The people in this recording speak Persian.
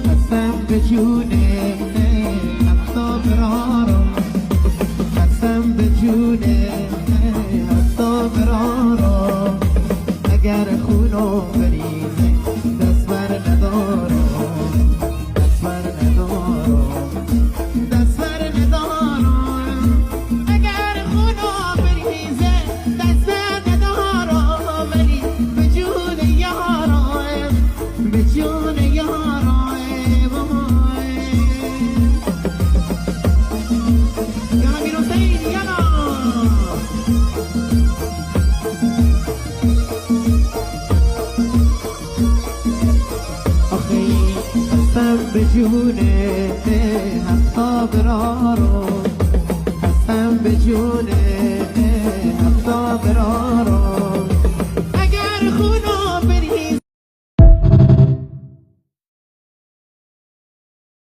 قسم به جونه حتی برارم، قسم به جونه حتی برارم، اگر خونو بریزه دست بر ندارم، دست بر ندارم، دست بر ندارم، اگر خونو بریزه دست بر ندارم، ولی به جون یارم، به جون یارم. یالا میرو سید یالا. قسم به جونه حتی برارم، قسم به جونه حتی برارم،